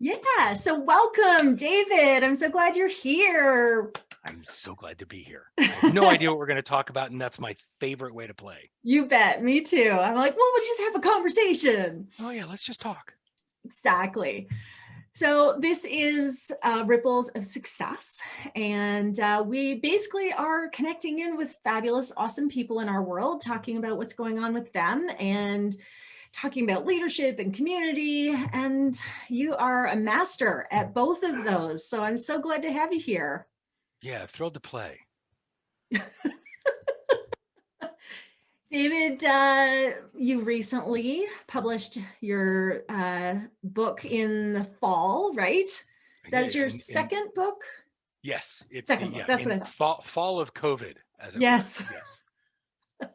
Yeah, so welcome, David. I'm so glad you're here. I'm so glad to be here. I have no idea what we're going to talk about, and that's my favorite way to play. You bet, me too. I'm like, well, we'll just have a conversation. Oh, yeah, let's just talk. Exactly. So this is Ripples of Success, and we basically are connecting in with fabulous, awesome people in our world, talking about what's going on with them and talking about leadership and community. And you are a master at both of those. So I'm so glad to have you here. Yeah, thrilled to play. David, you recently published your book in the fall, right? I That's did. your And second book? yes, it's Second book. yeah, That's what in I thought. fall of COVID, as it were. Yes. Yeah.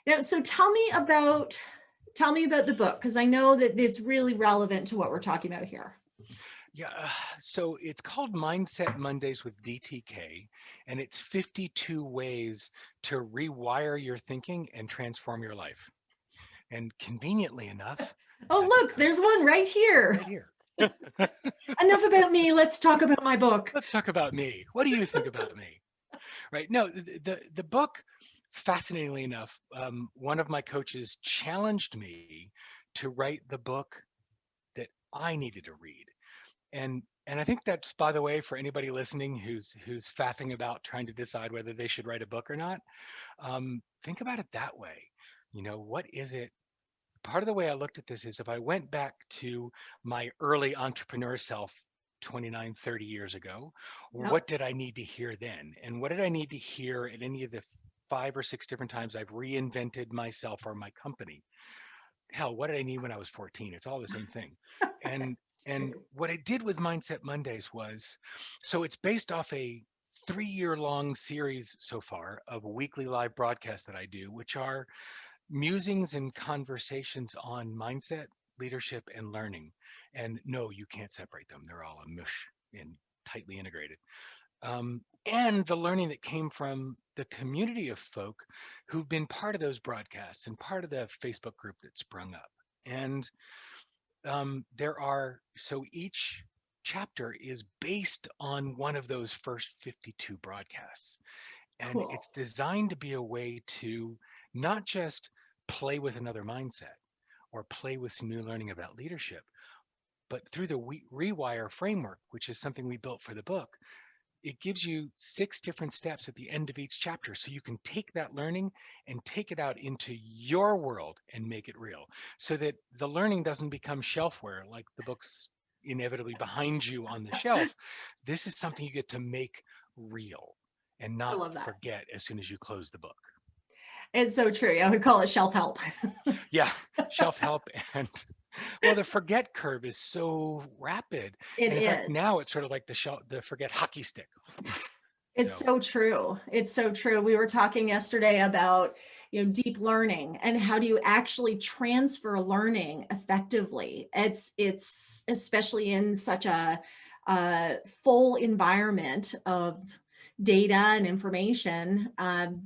Now, so tell me about the book, because I know that it's really relevant to what we're talking about here. Yeah. So it's called Mindset Mondays with DTK, and it's 52 ways to rewire your thinking and transform your life. And conveniently enough, Oh, that's look, there's one right here. right here. Enough about me. Let's talk about my book. Let's talk about me. What do you think about me? Right. No, the book, fascinatingly enough, one of my coaches challenged me to write the book that I needed to read. And I think that's, by the way, for anybody listening who's faffing about trying to decide whether they should write a book or not, think about it that way. What is it? Part of the way I looked at this is if I went back to my early entrepreneur self 29, 30 years ago, Yep. what did I need to hear then? And what did I need to hear at any of the 5 or 6 different times I've reinvented myself or my company? Hell, what did I need when I was 14? It's all the same thing. And and what I did with Mindset Mondays was, so it's based off a 3-year long series so far of weekly live broadcasts that I do, which are musings and conversations on mindset, leadership, and learning. And no, you can't separate them. They're all a mush and tightly integrated. And the learning that came from the community of folk who've been part of those broadcasts and part of the Facebook group that sprung up. And so each chapter is based on one of those first 52 broadcasts. And Cool. it's designed to be a way to not just play with another mindset or play with some new learning about leadership, but through the rewire framework, which is something we built for the book, it gives you 6 different steps at the end of each chapter. So you can take that learning and take it out into your world and make it real so that the learning doesn't become shelfware like the book's inevitably behind you on the shelf. This is something you get to make real and I not love that. forget as soon as you close the book. It's so true. I would call it shelf help. Yeah, shelf help. And well, the forget curve is so rapid. It And in fact, is. now it's sort of like the forget hockey stick. It's So, so true. It's so true. We were talking yesterday about, deep learning and how do you actually transfer learning effectively. It's especially in such a full environment of data and information,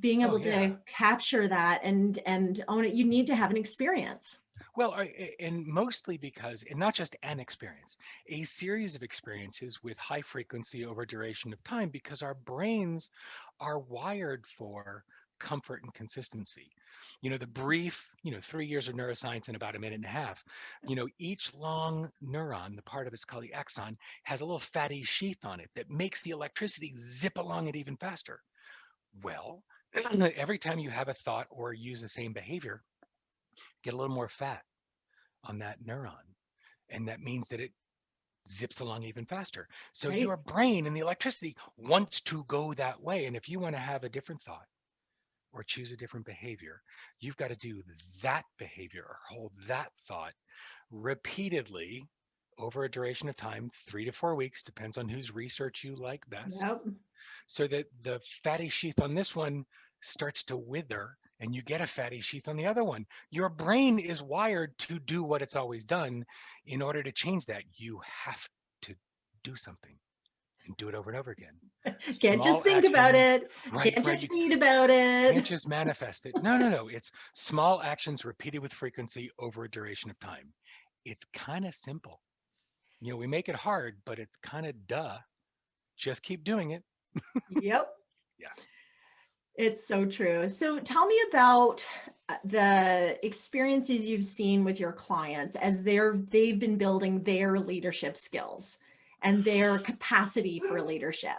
being oh able yeah. to capture that and own it. You need to have an experience. Well, and mostly because, and not just an experience, a series of experiences with high frequency over duration of time, because our brains are wired for comfort and consistency. The brief, 3 years of neuroscience in about a minute and a half, each long neuron, the part of it's called the axon, has a little fatty sheath on it that makes the electricity zip along it even faster. Well, every time you have a thought or use the same behavior, get a little more fat on that neuron. And that means that it zips along even faster. So Right? your brain and the electricity wants to go that way. And if you want to have a different thought or choose a different behavior, you've got to do that behavior or hold that thought repeatedly over a duration of time, 3 to 4 weeks, depends on whose research you like best, Yep. so that the fatty sheath on this one starts to wither and you get a fatty sheath on the other one. Your brain is wired to do what it's always done. In order to change that, you have to do something and do it over and over again. Can't just Small think about actions, it. right, Can't right. just You read about can't it. just manifest it. No, no, no. It's small actions repeated with frequency over a duration of time. It's kind of simple. We make it hard, but it's kind of duh. Just keep doing it. Yep. Yeah. It's so true. So tell me about the experiences you've seen with your clients as they've been building their leadership skills and their capacity for leadership.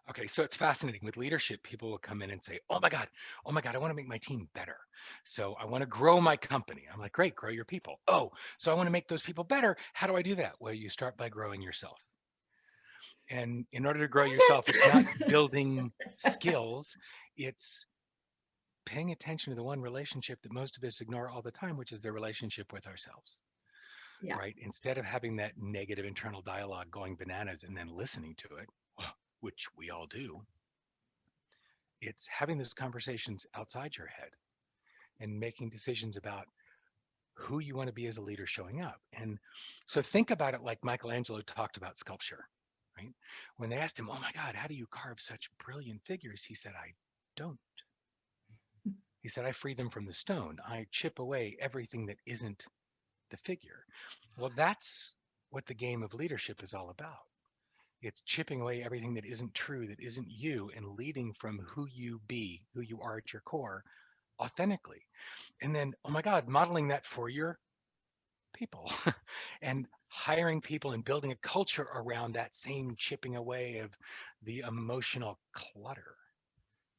Okay, so it's fascinating. With leadership, people will come in and say, oh my God, I want to make my team better. So I want to grow my company. I'm like, great, grow your people. Oh, so I want to make those people better. How do I do that? Well, you start by growing yourself. And in order to grow yourself, it's not building skills, it's paying attention to the one relationship that most of us ignore all the time, which is the relationship with ourselves, Yeah. right? Instead of having that negative internal dialogue going bananas and then listening to it, which we all do, it's having those conversations outside your head and making decisions about who you want to be as a leader showing up. And so think about it like Michelangelo talked about sculpture, right? When they asked him, oh my God, how do you carve such brilliant figures? He said, I don't. He said, I free them from the stone. I chip away everything that isn't the figure. Well, that's what the game of leadership is all about. It's chipping away everything that isn't true, that isn't you, and leading from who you are at your core, authentically. And then, oh my God, modeling that for your people and hiring people and building a culture around that same chipping away of the emotional clutter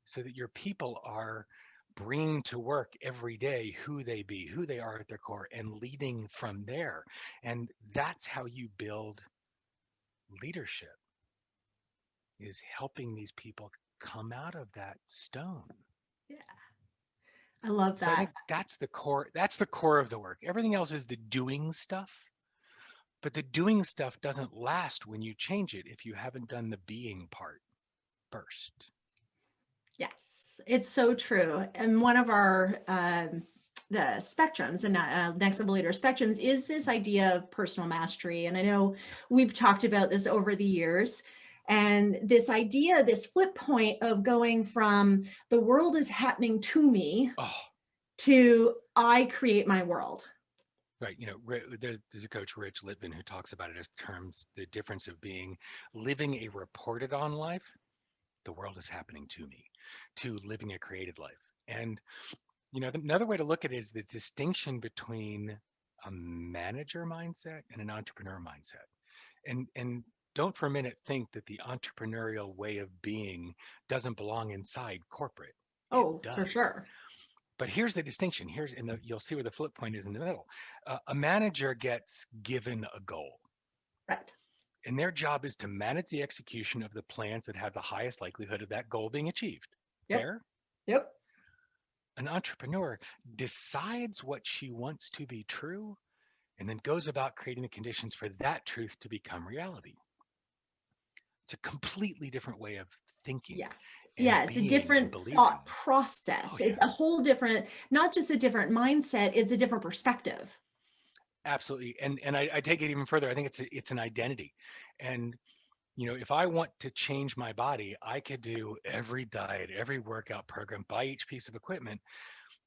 so that your people are bringing to work every day who they are at their core, and leading from there. And that's how you build leadership, is helping these people come out of that stone. Yeah. I love So I that. think that's the core of the work. Everything else is the doing stuff, but the doing stuff doesn't last when you change it if you haven't done the being part first. Yes, it's so true. And one of our the spectrums and next level leader spectrums is this idea of personal mastery. And I know Yeah. we've talked about this over the years. And this idea, this flip point of going from the world is happening to me Oh, to I create my world. right. There's a coach, Rich Litvin, who talks about it as terms the difference of being living a reported on life, the world is happening to me, to living a created life. And another way to look at it is the distinction between a manager mindset and an entrepreneur mindset. And don't for a minute think that the entrepreneurial way of being doesn't belong inside corporate. It Oh, for does. sure. But here's the distinction. You'll see where the flip point is in the middle. A manager gets given a goal, Right. and their job is to manage the execution of the plans that have the highest likelihood of that goal being achieved. Yep. Fair? Yep. An entrepreneur decides what she wants to be true and then goes about creating the conditions for that truth to become reality. It's a completely different way of thinking Yes. and Yeah, it's a being and different believing. thought Oh, process. It's yeah, a whole different, not just a different mindset, it's a different perspective. absolutely. And I take it even further. I think it's an identity. And if I want to change my body, I could do every diet, every workout program, buy each piece of equipment,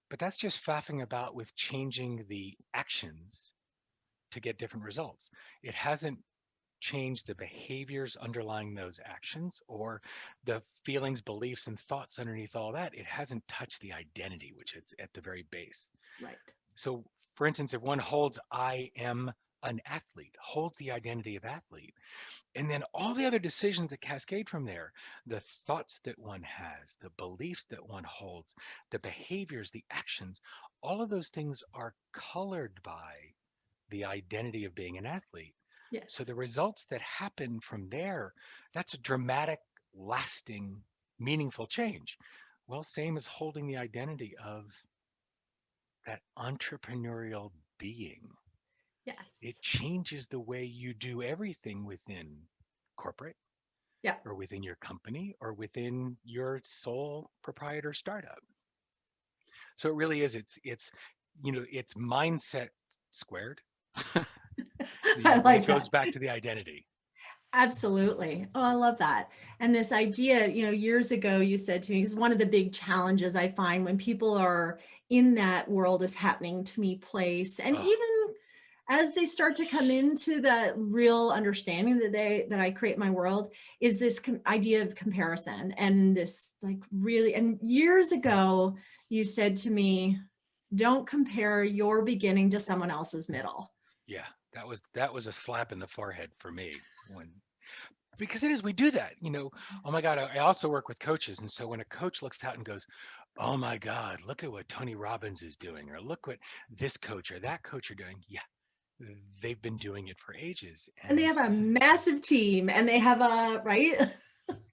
but that's just faffing about with changing the actions to get different results. It hasn't changed the behaviors underlying those actions or the feelings, beliefs, and thoughts underneath all that. It hasn't touched the identity, which is at the very base. Right. So, for instance, if one holds I am an athlete, holds the identity of athlete, and then all the other decisions that cascade from there, the thoughts that one has, the beliefs that one holds, the behaviors, the actions, all of those things are colored by the identity of being an athlete. So Yes. the results that happen from there, that's a dramatic, lasting, meaningful change. Well, same as holding the identity of that entrepreneurial being. It Yes. changes the way you do everything within corporate Yeah. or within your company or within your sole proprietor startup. So it really is, it's mindset squared. I But it like goes that. back to the identity. Absolutely. Oh, I love that. And this idea, years ago you said to me, because one of the big challenges I find when people are in that world is happening to me place, and Oh, even as they start to come into the real understanding that I create my world, is this idea of comparison, and this like really, and years ago you said to me, don't compare your beginning to someone else's middle. Yeah, that was a slap in the forehead for me when, because it is, we do that, oh my God, I also work with coaches. And so when a coach looks out and goes, oh my God, look at what Tony Robbins is doing, or look what this coach or that coach are doing. Yeah, they've been doing it for ages. And they have a massive team, and they have a, right?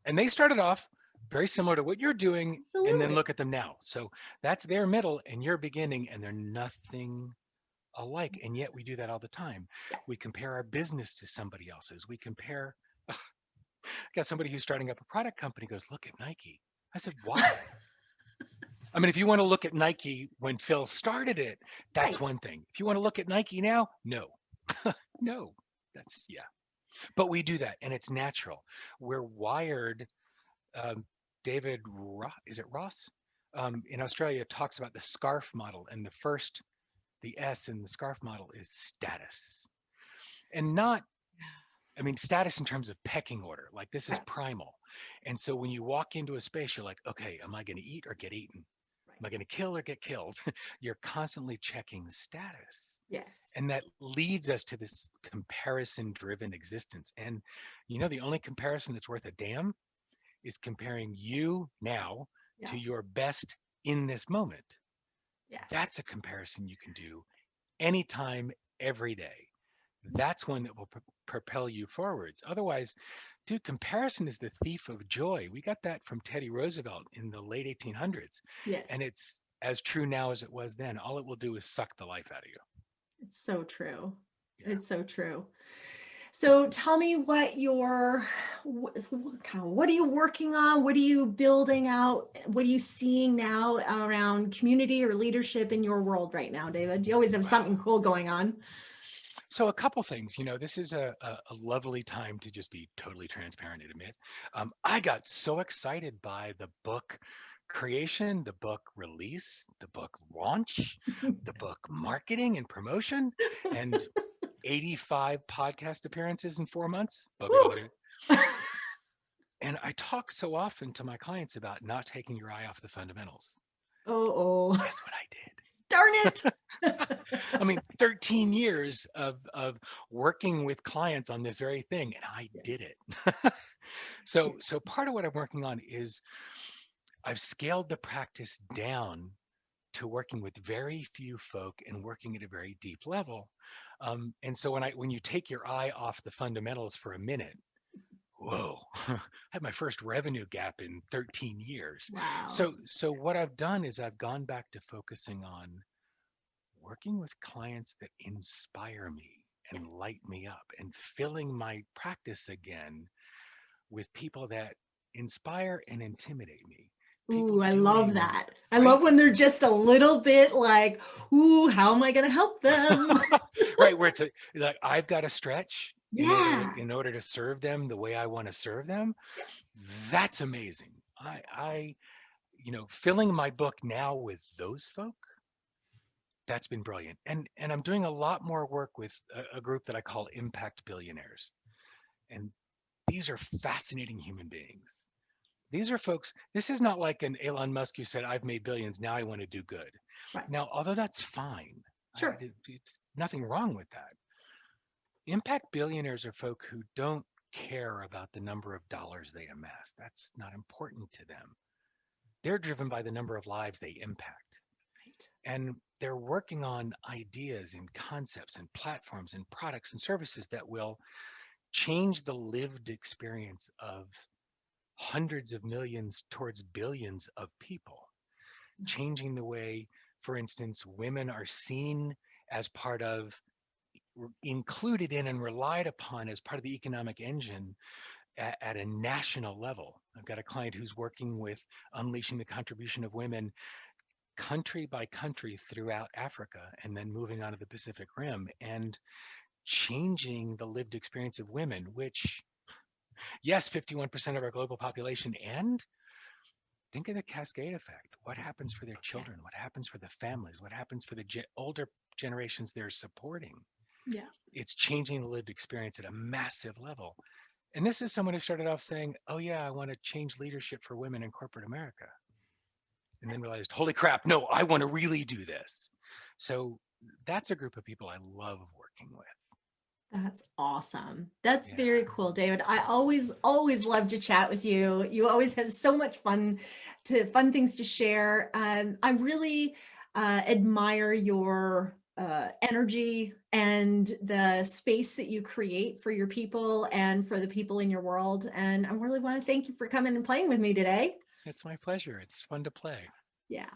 And they started off very similar to what you're doing, and then Absolutely. look at them now. So that's their middle and your beginning, and they're nothing alike. And yet we do that all the time. Yeah. We compare our business to somebody else's. We compare, I got somebody who's starting up a product company goes, look at Nike. I said, why? I mean, if you want to look at Nike when Phil started it, that's Right. one thing. If you want to look at Nike now, no, no, that's, yeah. But we do that, and it's natural. We're wired. Um, David, is it Ross? In Australia, talks about the scarf model, and the S in the scarf model is status, and not, I mean, status in terms of pecking order. Like, this is Right. primal. And so when you walk into a space, you're like, okay, am I going to eat or get eaten? Am I Right. going to kill or get killed? You're constantly checking status. Yes. And that leads us to this comparison driven existence. And the only comparison that's worth a damn is comparing you now Yeah. to your best in this moment. Yes. That's a comparison you can do anytime, every day. That's one that will propel you forwards. Otherwise, dude, comparison is the thief of joy. We got that from Teddy Roosevelt in the late 1800s. And Yes. it's as true now as it was then. All it will do is suck the life out of you. It's so true. Yeah. It's so true. So tell me what what are you working on? What are you building out? What are you seeing now around community or leadership in your world right now, David? You always have Wow. something cool going on. So a couple things, this is a lovely time to just be totally transparent and admit. I got so excited by the book creation, the book release, the book launch, the book marketing and promotion, and 85 podcast appearances in 4 months. Bugger Woo. loaded. And I talk so often to my clients about not taking your eye off the fundamentals. Oh, oh, Guess what I did? darn it. I mean, 13 years of working with clients on this very thing, and I did Yes. it. So part of what I'm working on is I've scaled the practice down to working with very few folk and working at a very deep level. And so when you take your eye off the fundamentals for a minute, whoa, I had my first revenue gap in 13 years. Wow. So what I've done is I've gone back to focusing on working with clients that inspire me Yes. and light me up, and filling my practice again with people that inspire and intimidate me. Ooh, People I love doing, that. I right? love when they're just a little bit like, ooh, how am I going to help them? Right, where it's like I've got to stretch in order Yeah. to serve them the way I want to serve them. Yes. That's amazing. I filling my book now with those folk, that's been brilliant. And I'm doing a lot more work with a group that I call impact billionaires. And these are fascinating human beings. These are folks, this is not like an Elon Musk who said, I've made billions, now I want to do good. Right. Now, although that's fine, Sure. it's nothing wrong with that. Impact billionaires are folk who don't care about the number of dollars they amass. That's not important to them. They're driven by the number of lives they impact. Right. And they're working on ideas and concepts and platforms and products and services that will change the lived experience of hundreds of millions towards billions of people, changing the way, for instance, women are seen as part of, included in, and relied upon as part of the economic engine at a national level. I've got a client who's working with unleashing the contribution of women country by country throughout Africa, and then moving on to the Pacific Rim, and changing the lived experience of women, which, yes, 51% of our global population. And think of the cascade effect. What happens for their Yes. children? What happens for the families? What happens for the older generations they're supporting? Yeah. It's changing the lived experience at a massive level. And this is someone who started off saying, oh, yeah, I want to change leadership for women in corporate America. And then realized, holy crap, no, I want to really do this. So that's a group of people I love working with. That's awesome. That's Yeah. very cool, David. I always love to chat with you. You always have so much fun things to share. I really admire your energy and the space that you create for your people and for the people in your world. And I really want to thank you for coming and playing with me today. It's my pleasure. It's fun to play. Yeah.